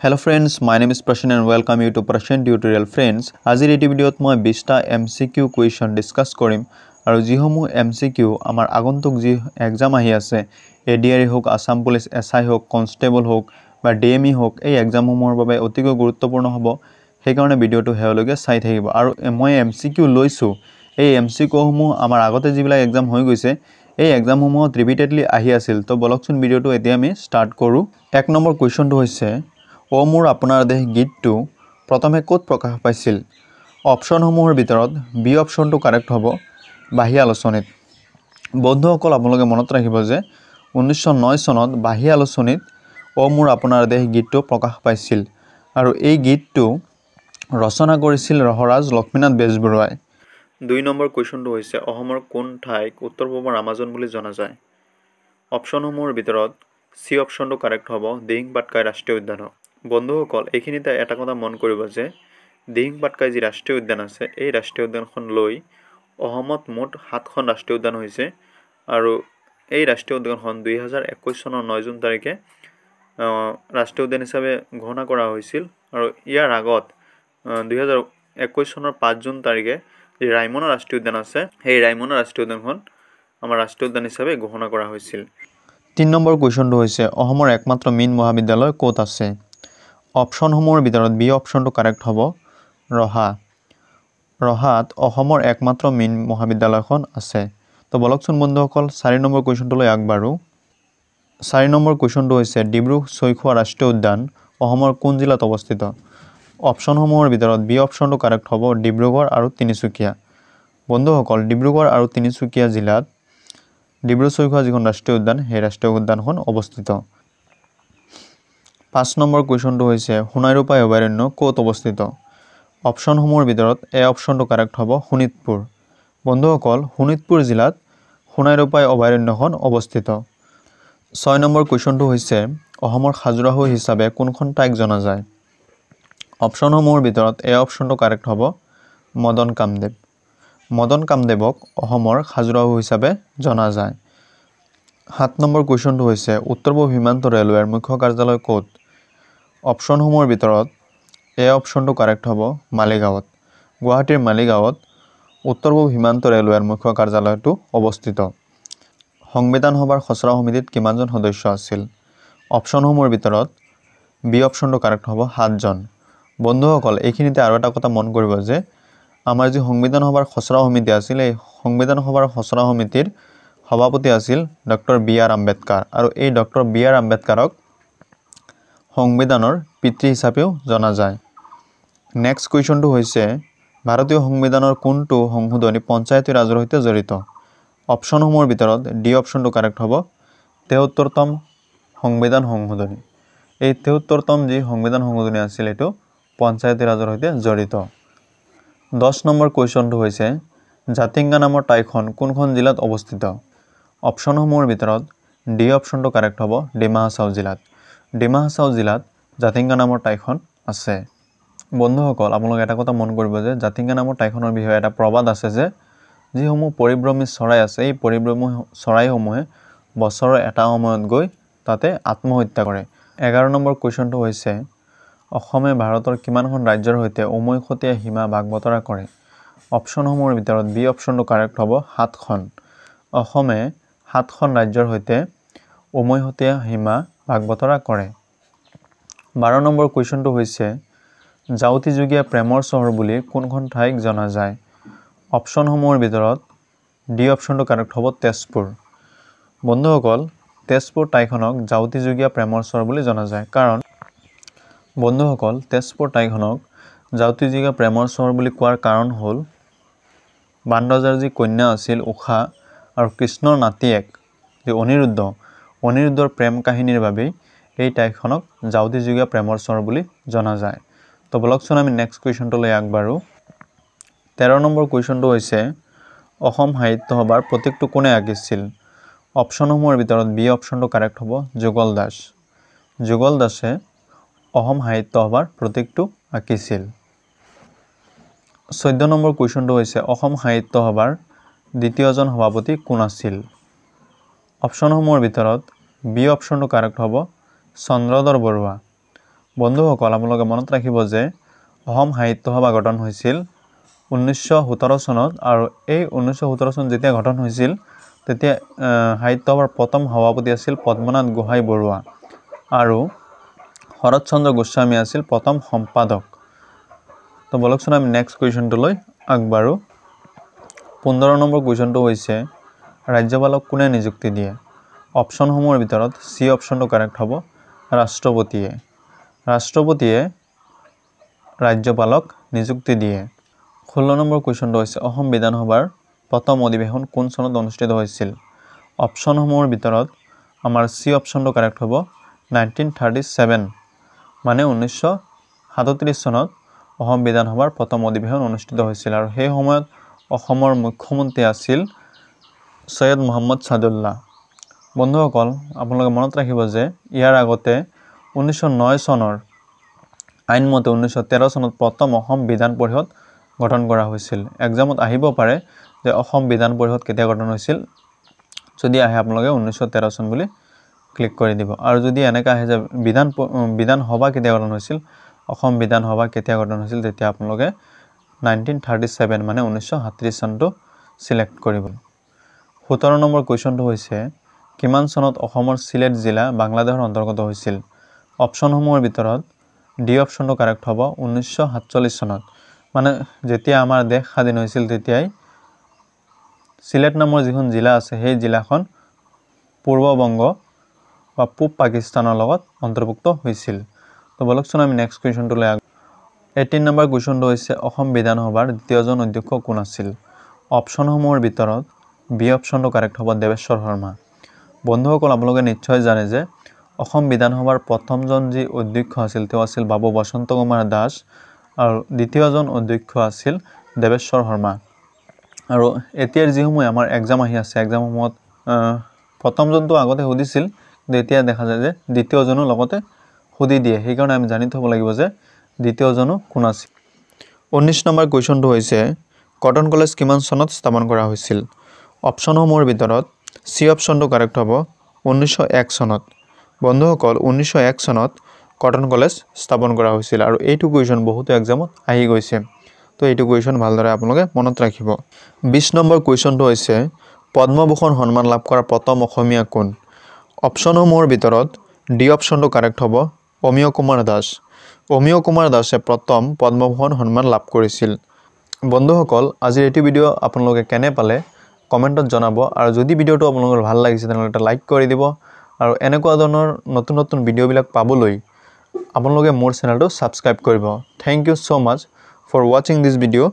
Hello friends, my name is Prashan and welcome you to Prashan Tutorial Friends. আজিৰ এই ভিডিঅ'ত মই 20টা MCQ question discuss কৰিম আৰু যিসমূহ MCQ আমাৰ আগন্তুক যি এক্সাম আহি আছে ADR হোক আসাম পুলিচ SI হোক কনস্টেবল হোক বা DME হোক এই এক্সামসমূহৰ বাবে অতিকৈ গুৰুত্বপূৰ্ণ হ'ব সেইকাৰণে ভিডিঅ'টো হেয়লৈকে চাই থাকিব আৰু মই MCQ লৈছো এই MCQ সমূহ আমাৰ আগতে যিবিলাক এক্সাম হৈ গৈছে এই এক্সামসমূহত ৰিপিটেডলি আহি আছিল তো বলকচোন ভিডিঅ'টো এতিয়া আমি স্টাৰ্ট কৰো এক নম্বৰ কুৱেশ্যনটো হৈছে ও মোৰ আপোনাৰ দেহ গীতটো প্ৰথমে ক'ত প্ৰকাশ পাইছিল অপচনসমূহৰ ভিতৰত বি অপচনটো কাৰেক্ট হ'ব বাহি আলোচনীত বন্ধুসকল আপোনালোকে মনত ৰাখিব যে 1909 চনত বাহি আলোচনীত ও মোৰ আপোনাৰ দেহ গীতটো প্ৰকাশ পাইছিল আৰু এই গীতটো ৰচনা কৰিছিল ৰহৰাজ লক্ষ্মীনাথ বেজবৰুৱাই দুই নম্বৰ কুৱেশ্যনটো হৈছে অসমৰ কোন ঠাইক উত্তৰ-পূবৰ আমাজন বুলি জনা যায় অপচনসমূহৰ ভিতৰত সি অপচনটো কাৰেক্ট হ'ব দিহিং পাটকাই ৰাষ্ট্ৰীয় উদ্যান বন্ধুসকল এইখিনিতে এটা কথা মন কৰিব যে দিহিং পাটকাই যি ৰাষ্ট্ৰীয় উদ্যান আছে এই ৰাষ্ট্ৰীয় উদ্যানখন লৈ অসমত মুঠ 7খন ৰাষ্ট্ৰীয় উদ্যান হৈছে আৰু এই ৰাষ্ট্ৰীয় উদ্যানখন 2021 চনৰ 9 জুন তাৰিখে ৰাষ্ট্ৰীয় উদ্যান হিচাপে ঘোষণা কৰা হৈছিল আৰু ইয়াৰ আগত 2021 চনৰ 5 জুন তাৰিখে যি ৰায়মনা ৰাষ্ট্ৰীয় উদ্যান আছে সেই ৰায়মনা ৰাষ্ট্ৰীয় উদ্যানখন আমাৰ ৰাষ্ট্ৰীয় উদ্যান হিচাপে ঘোষণা কৰা হৈছিল 3 নম্বৰ কুৱেশ্যনটো হৈছে অসমৰ একমাত্ৰ মীন মহাবিদ্যালয় ক'ত আছে অপচনসমূহৰ ভিতৰত বি অপচনটো কাৰেক্ট হ'ব ৰহাত অসমৰ একমাত্ৰ মীন মহাবিদ্যালয়খন আছে তো বলকচোন বন্ধুসকল 4 নম্বৰ কুৱেশ্যনটোলৈ আগবাঢ়ো 4 নম্বৰ কুৱেশ্যনটো হৈছে ডিব্ৰু-ছৈখোৱা ৰাষ্ট্ৰীয় উদ্যান অসমৰ কোন জিলাত অৱস্থিত অপচনসমূহৰ ভিতৰত বি অপচনটো কাৰেক্ট হ'ব ডিব্ৰুগড় আৰু তিনিচুকীয়া বন্ধুসকল ডিব্ৰুগড় আৰু তিনিচুকীয়া জিলাত ডিব্ৰু-ছৈখোৱা যিখন ৰাষ্ট্ৰীয় উদ্যান সেই ৰাষ্ট্ৰীয় উদ্যানখন অৱস্থিত 5 নম্বৰ কুৱেশ্যনটো হৈছে সোণাইৰূপাই অভয়াৰণ্য ক'ত অৱস্থিত অপচনসমূহৰ ভিতৰত এ অপচনটো কাৰেক্ট হ'ব শোণিতপুৰ বন্ধুসকল শোণিতপুৰ জিলাত সোণাইৰূপাই অভয়াৰণ্যখন অৱস্থিত 6 নম্বৰ কুৱেশ্যনটো হৈছে অসমৰ খাজুৰাহো হিচাপে কোনখন ঠাইক জনা যায় অপচনসমূহৰ ভিতৰত এ অপচনটো কাৰেক্ট হ'ব মদন কামদেৱক অসমৰ খাজুৰাহো হিচাপে জনা যায় 7 নম্বৰ কুৱেশ্যনটো হৈছে উত্তৰ-পূব সীমান্ত ৰেলৱেৰ মুখ্য কাৰ্যালয় ক'ত অপচনসমূহৰ ভিতৰত এ অপচনটো কাৰেক্ট হ'ব মালিগাঁৱত গুৱাহাটীৰ মালিগাঁৱত উত্তৰ-পূব সীমান্ত ৰেলৱেৰ মুখ্য কাৰ্যালয়টো অৱস্থিত সংবিধান সভাৰ খচৰা সমিতিত কিমানজন সদস্য আছিল অপচনসমূহৰ ভিতৰত বি অপচনটো কাৰেক্ট হ'ব 7 জন বন্ধুসকল এইখিনিতে আৰু এটা কথা মন কৰিব যে আমাৰ যি সংবিধান সভাৰ খচৰা সমিতি আছিল এই সংবিধান সভাৰ খচৰা সমিতিৰ সভাপতি আছিল ডক্টৰ বি.আৰ. আম্বেদকাৰ আৰু এই ডক্টৰ বি.আৰ. আম্বেদকাৰক সংবিধানৰ পিতৃ হিচাপেও জনা যায় নেক্সট কুৱেশ্যনটো হৈছে ভাৰতীয় সংবিধানৰ কোনটো সংশোধনী পঞ্চায়তী ৰাজৰ সৈতে জড়িত অপচনসমূহৰ ভিতৰত ডি অপচনটো কাৰেক্ট হ'ব 73তম সংবিধান সংশোধনী এই 73তম যি সংবিধান সংশোধনী আছিল এটো পঞ্চায়তী ৰাজৰ সৈতে জড়িত 10 নম্বৰ কুৱেশ্যনটো হৈছে জাতিংগা নামৰ ঠাইখন কোনখন জিলাত অৱস্থিত অপচনসমূহৰ ভিতৰত ডি অপচনটো কাৰেক্ট হ'ব ডিমা হাছাও জিলাত জাতিংগা নামৰ ঠাইখন আছে বন্ধুসকল আপোনালোকে এটা কথা মন কৰিব যে জাতিংগা নামৰ ঠাইখনৰ বিষয়ে এটা প্ৰবাদ আছে যে যিসমূহ পৰিভ্ৰমী চৰাই আছে এই পৰিভ্ৰমী চৰাইসমূহে বছৰৰ এটা সময়ত গৈ তাতে আত্মহত্যা কৰে 11 নম্বৰ কুৱেশ্যনটো হৈছে অসমে ভাৰতৰ কিমানখন ৰাজ্যৰ সৈতে উমৈহতীয়া সীমা ভাগ বতৰা কৰে অপচনসমূহৰ ভিতৰত বি অপচনটো কাৰেক্ট হ'ব 7খন অসমে 7খন ৰাজ্যৰ সৈতে উমৈহতীয়া সীমা ভাগ বতৰা কৰে 12 নম্বৰ কুৱেশ্যনটো হৈছে জাউতিযুগীয়া প্ৰেমৰ চহৰ বুলি কোনখন ঠাইক জনা যায় অপচনসমূহৰ ভিতৰত ডি অপচনটো কাৰেক্ট হ'ব তেজপুৰ বন্ধুসকল তেজপুৰ ঠাইখনক জাউতিযুগীয়া প্ৰেমৰ চহৰ বুলি জনা যায় কাৰণ বন্ধুসকল তেজপুৰ ঠাইখনক জাউতিযুগীয়া প্ৰেমৰ চহৰ বুলি কোৱাৰ কাৰণ হ'ল বাণৰজাৰ যি কন্যা আছিল উষা আৰু কৃষ্ণৰ নাতিয়েক যি অনিৰুদ্ধৰ প্ৰেম কাহিনীৰ বাবে এই ঠাইখনক জাউতিযুগীয়া প্ৰেমৰ চহৰ বুলি জনা যায় তো বলকচোন আমি নেক্সট কুৱেশ্যনটোলৈ আগবাঢ়ো 13 নম্বৰ কুৱেশ্যনটো হৈছে অসম সাহিত্য সভাৰ প্ৰতীকটো কোনে আঁকিছিল অপচনসমূহৰ ভিতৰত বি অপচনটো কাৰেক্ট হ'ব যুগল দাসে অসম সাহিত্য সভাৰ প্ৰতীকটো আঁকিছিল 14 নম্বৰ কুৱেশ্যনটো হৈছে অসম সাহিত্য সভাৰ দ্বিতীয়জন সভাপতি কোন আছিল অপচনসমূহৰ ভিতৰত বি অপচনটো কাৰেক্ট হ'ব চন্দ্ৰধৰ বৰুৱা বন্ধুসকল আপোনালোকে মনত ৰাখিব যে অসম সাহিত্য সভা গঠন হৈছিল 1917 চনত আৰু এই 1917 চন যেতিয়া গঠন হৈছিল তেতিয়া সাহিত্য সভাৰ প্ৰথম সভাপতি আছিল পদ্মনাথ গোহাঁই বৰুৱা আৰু শৰৎচন্দ্ৰ গোস্বামী আছিল প্ৰথম সম্পাদক। তো বলকচোন আমি নেক্সট কুৱেশ্যনটোলৈ আগবাঢ়ো। 15 নম্বৰ কুৱেশ্যনটো হৈছে ৰাজ্যপালক কোনে নিযুক্তি দিয়ে? অপশ্যনসমূহৰ ভিতৰত চি অপশ্যনটো কাৰেক্ট হ'ব, ৰাষ্ট্ৰপতিয়ে। ৰাষ্ট্ৰপতিয়ে ৰাজ্যপালক নিযুক্তি দিয়ে। 16 নম্বৰ কুৱেশ্যনটো হৈছে অসম বিধানসভাৰ প্ৰথম অধিৱেশন কোন চনত অনুষ্ঠিত হৈছিল? অপশ্যনসমূহৰ ভিতৰত আমাৰ চি অপশ্যনটো কাৰেক্ট হ'ব 1937 মানে 1937 চনত অসম বিধানসভাৰ প্ৰথম অধিৱেশন অনুষ্ঠিত হৈছিল আৰু সেই সময়ত অসমৰ মুখ্যমন্ত্ৰী আছিল সৈয়দ মহম্মদ ছাদুল্লাহ। বন্ধুসকল আপোনালোকে মনত ৰাখিব যে ইয়াৰ আগতে 1909 চনৰ আইনমতে 1913 চনত প্ৰথম অসম বিধান পৰিষদ গঠন কৰা হৈছিল। এক্সামত আহিব পাৰে যে অসম বিধান পৰিষদ কেতিয়া গঠন হৈছিল, যদি আহে আপোনালোকে 1913 চন বুলি ক্লিক কৰি দিব আৰু যদি এনেকৈ আহে যে বিধানসভা কেতিয়া গঠন হৈছিল, অসম বিধানসভা কেতিয়া গঠন হৈছিল, তেতিয়া আপোনালোকে 1937 মানে 1937 চনটো সিলেক্ট কৰিব। 17 নম্বৰ কুৱেশ্যনটো হৈছে কিমান চনত অসমৰ চিলেট জিলা বাংলাদেশৰ অন্তৰ্গত হৈছিল? অপশ্যনসমূহৰ ভিতৰত ডি অপশ্যনটো কাৰেক্ট হ'ব 1947 চনত মানে যেতিয়া আমাৰ দেশ স্বাধীন হৈছিল তেতিয়াই চিলেট নামৰ যিখন জিলা আছে সেই জিলাখন পূৰ্ববংগ বা পূব পাকিস্তানৰ লগত অন্তৰ্ভুক্ত হৈছিল। তো বলকচোন আমি নেক্সট কুৱেশ্যনটোলৈ 18 নম্বৰ কুৱেশ্যনটো হৈছে অসম বিধানসভাৰ দ্বিতীয়জন অধ্যক্ষ কোন আছিল? অপশ্যনসমূহৰ ভিতৰত বি অপশ্যনটো কাৰেক্ট হ'ব দেৱেশ্বৰ শৰ্মা। বন্ধুসকল আপোনালোকে নিশ্চয় জানে যে অসম বিধানসভাৰ প্ৰথমজন যি অধ্যক্ষ আছিল তেওঁ আছিল বাবু বসন্ত কুমাৰ দাস আৰু দ্বিতীয়জন অধ্যক্ষ আছিল দেৱেশ্বৰ শৰ্মা। আৰু এতিয়াৰ যিসমূহ আমাৰ এক্সাম আহি আছে এক্সামসমূহত প্ৰথমজনটো আগতে সুধিছিল কিন্তু এতিয়া দেখা যায় যে দ্বিতীয়জনো লগতে সুধি দিয়ে, সেইকাৰণে আমি জানি থ'ব লাগিব যে দ্বিতীয়জনো কোন আছিল। 19 নম্বৰ কুৱেশ্যনটো হৈছে কটন কলেজ কিমান চনত স্থাপন কৰা হৈছিল? অপশ্যনসমূহৰ ভিতৰত চি অপশ্যনটো কাৰেক্ট হ'ব 1901 চনত। বন্ধুসকল 1901 চনত কটন কলেজ স্থাপন কৰা হৈছিল আৰু এইটো কুৱেশ্যন বহুতো এক্সামত আহি গৈছে, তো এইটো কুৱেশ্যন ভালদৰে আপোনালোকে মনত ৰাখিব। 20 নম্বৰ কুৱেশ্যনটো হৈছে পদ্মভূষণ সন্মান লাভ কৰা প্ৰথম অসমীয়া কোন? অপশ্যনসমূহৰ ভিতৰত ডি অপশ্যনটো কাৰেক্ট হ'ব অমিয় কুমাৰ দাস। অমিয় কুমাৰ দাসে প্ৰথম পদ্মভূষণ সন্মান লাভ কৰিছিল। বন্ধুসকল আজিৰ এইটো ভিডিঅ' আপোনালোকে কেনে পালে কমেণ্টত জনাব আৰু যদি ভিডিঅ'টো আপোনালোকৰ ভাল লাগিছে তেনেহ'লে এটা লাইক কৰি দিব আৰু এনেকুৱা ধৰণৰ নতুন নতুন ভিডিঅ'বিলাক পাবলৈ আপোনালোকে মোৰ চেনেলটো ছাবস্ক্ৰাইব কৰিব। Thank you so' much for ৱাচিং দিছ ভিডিঅ'।